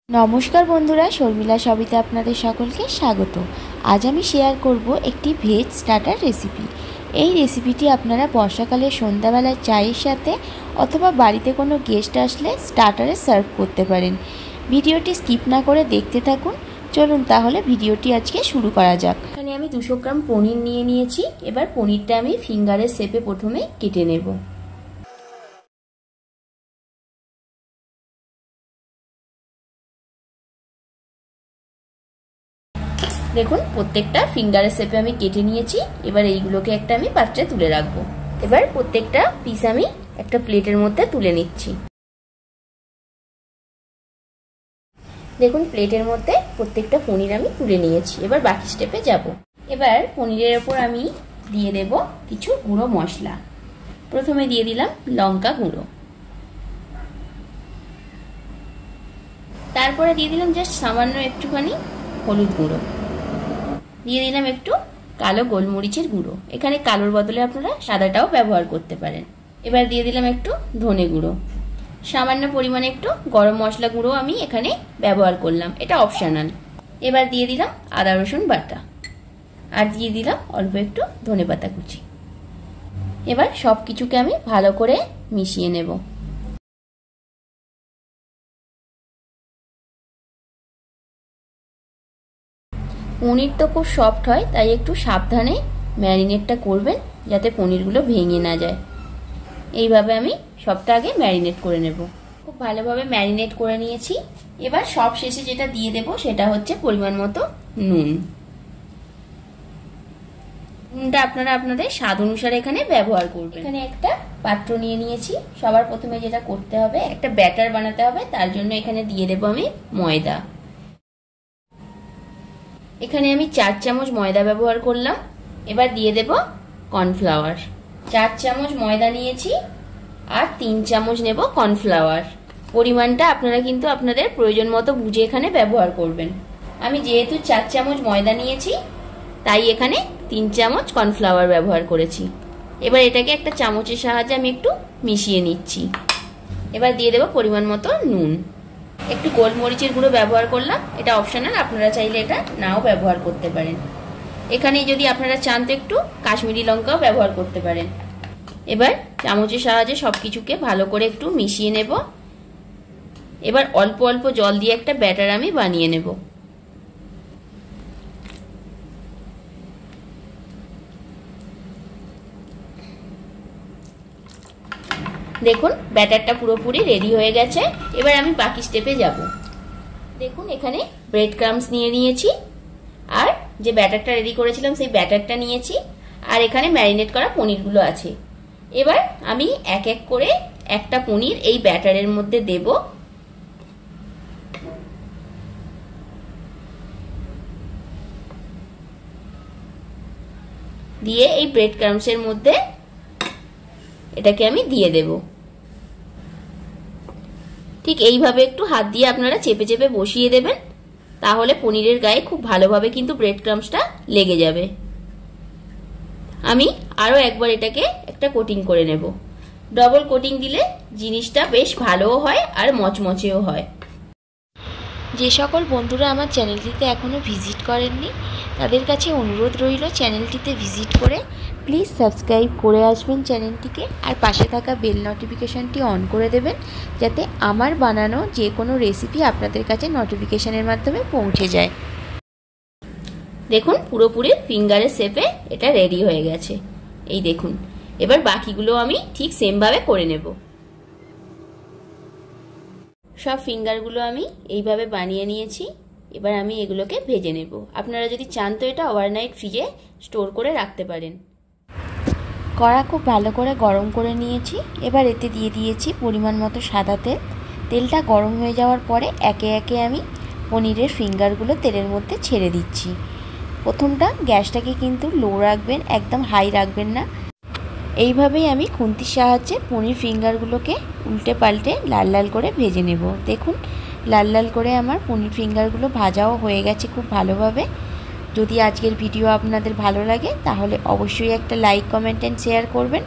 নমস্কার বন্ধুরা, শর্মিলা সবিতে আপনাদের সকলকে স্বাগত। আজ আমি শেয়ার করব একটি ভেজ স্টার্টার রেসিপি। এই রেসিপিটি আপনারা বর্ষাকালে সন্ধ্যাবেলায় চায়ের সাথে অথবা বাড়িতে কোনো গেস্ট আসলে স্টার্টারে সার্ভ করতে পারেন। ভিডিওটি স্কিপ না করে দেখতে থাকুন। চলুন তাহলে ভিডিওটি আজকে শুরু করা যাক। এখানে আমি 200 গ্রাম পনির নিয়ে নিয়েছি। এবার পনিরটা আমি ফিঙ্গারের শেপে প্রথমে কেটে নেব। দেখুন প্রত্যেকটা ফিঙ্গারের শেপে আমি কেটে নিয়েছি। এবার এইগুলোকে একটা আমি পাত্রে তুলে রাখবো। এবার প্রত্যেকটা পিস আমি একটা প্লেটের মধ্যে তুলে নিচ্ছি। দেখুন প্লেটের মধ্যে প্রত্যেকটা পনির আমি তুলে নিয়েছি। এবার বাকি স্টেপে যাব। এবার পনিরের ওপর আমি দিয়ে দেব কিছু গুঁড়ো মশলা। প্রথমে দিয়ে দিলাম লঙ্কা গুঁড়ো, তারপরে দিয়ে দিলাম জাস্ট সামান্য একটুখানি হলুদ গুঁড়ো, দিয়ে দিলাম একটু কালো গোলমরিচের গুঁড়ো। এখানে কালোর বদলে আপনারা সাদাটাও ব্যবহার করতে পারেন। এবার দিয়ে দিলাম একটু ধনে গুঁড়ো, সামান্য পরিমাণে একটু গরম মশলা গুঁড়ো আমি এখানে ব্যবহার করলাম, এটা অপশনাল। এবার দিয়ে দিলাম আদা রসুন বাটা, আর দিয়ে দিলাম অল্প একটু ধনেপাতা কুচি। এবার সব কিছুকে আমি ভালো করে মিশিয়ে নেব। পনির তো খুব সফট হয়, তাই একটু সাবধানে ম্যারিনেটটা করবেন যাতে পনিরগুলো ভেঙে না যায়। এইভাবে আমি সবটা আগে ম্যারিনেট করে নেব। খুব ভালোভাবে ম্যারিনেট করে নিয়েছি। এবার সব শেষে যেটা দিয়ে দেব সেটা হচ্ছে পরিমাণ মতো নুন। নুনটা আপনারা আপনাদের স্বাদ অনুসারে এখানে ব্যবহার করবেন। এখানে একটা পাত্র নিয়ে নিয়েছি। সবার প্রথমে যেটা করতে হবে, একটা ব্যাটার বানাতে হবে। তার জন্য এখানে দিয়ে দেব আমি ময়দা। এখানে আমি 4 চামচ ময়দা ব্যবহার করলাম। এবার দিয়ে দেব কর্নফ্লাওয়ার। 4 চামচ ময়দা নিয়েছি আর 3 চামচ নেব কর্নফ্লাওয়ার। পরিমাণটা আপনারা কিন্তু আপনাদের প্রয়োজন মতো বুঝে এখানে ব্যবহার করবেন। আমি যেহেতু 4 চামচ ময়দা নিয়েছি, তাই এখানে 3 চামচ কর্নফ্লাওয়ার ব্যবহার করেছি। এবার এটাকে একটা চামচের সাহায্যে আমি একটু মিশিয়ে নিচ্ছি। এবার দিয়ে দেব পরিমাণ মতো নুন। একটু গোলমরিচের গুঁড়ো ব্যবহার করলাম, এটা অপশনাল, আপনারা চাইলে এটা নাও ব্যবহার করতে পারেন। এখানে যদি আপনারা চান তো একটু কাশ্মীরি লঙ্কাও ব্যবহার করতে পারেন। এবার চামচের সাহায্যে সব কিছুকে ভালো করে একটু মিশিয়ে নেব। এবার অল্প অল্প জল দিয়ে একটা ব্যাটার আমি বানিয়ে নেব। দেখুন ব্যাটারটা পুরোপুরি রেডি হয়ে গেছে। এবার আমি বাকি স্টেপে যাব। দেখুন এখানে ব্রেড ক্রাম্বস নিয়ে নিয়েছি, আর যে ব্যাটারটা রেডি করেছিলাম সেই ব্যাটারটা নিয়েছি, আর এখানে ম্যারিনেট করা পনিরগুলো আছে। এবার আমি এক এক করে একটা পনির এই ব্যাটারের মধ্যে দেব। দিয়ে এই ব্রেড ক্রাম্বসের মধ্যে এটাকে আমি দিয়ে দেব। ঠিক এইভাবে একটু হাত দিয়ে আপনারা চেপে চেপে বসিয়ে দেবেন, তাহলে পনিরের গায়ে খুব ভালোভাবে কিন্তু ব্রেড ক্রাম্বসটা লেগে যাবে। আমি আরো একবার এটাকে একটা কোটিং করে নেব। ডবল কোটিং দিলে জিনিসটা বেশ ভালোও হয় আর মচমচেও হয়। যে সকল বন্ধুরা আমার চ্যানেলটিতে এখনো ভিজিট করেননি, তাদের কাছে অনুরোধ রইল চ্যানেলটিতে ভিজিট করে প্লিজ সাবস্ক্রাইব করে আসবেন চ্যানেলটিকে, আর পাশে থাকা বেল নোটিফিকেশানটি অন করে দেবেন যাতে আমার বানানো যে কোনো রেসিপি আপনাদের কাছে নোটিফিকেশানের মাধ্যমে পৌঁছে যায়। দেখুন পুরোপুরি ফিঙ্গারের শেপে এটা রেডি হয়ে গেছে। এই দেখুন, এবার বাকিগুলো আমি ঠিক সেমভাবে করে নেব। সব ফিঙ্গারগুলো আমি এইভাবে বানিয়ে নিয়েছি। এবার আমি এগুলোকে ভেজে নেব। আপনারা যদি চান তো এটা ওভারনাইট ফ্রিজে স্টোর করে রাখতে পারেন। কড়া খুব ভালো করে গরম করে নিয়েছি। এবার এতে দিয়ে দিয়েছি পরিমাণ মতো সাদা তেল। তেলটা গরম হয়ে যাওয়ার পরে একে একে আমি পনিরের ফিঙ্গারগুলো তেলের মধ্যে ছেড়ে দিচ্ছি। প্রথমটা গ্যাসটাকে কিন্তু লো রাখবেন, একদম হাই রাখবেন না। এইভাবেই আমি খুন্তির সাহায্যে পনির ফিঙ্গারগুলোকে উল্টে পাল্টে লাল লাল করে ভেজে নেব। দেখুন লাল লাল করে আমার পনির ফিঙ্গারগুলো ভাজাও হয়ে গেছে খুব ভালোভাবে। যদি আজকের ভিডিও আপনাদের ভালো লাগে তাহলে অবশ্যই একটা লাইক, কমেন্ট অ্যান্ড শেয়ার করবেন।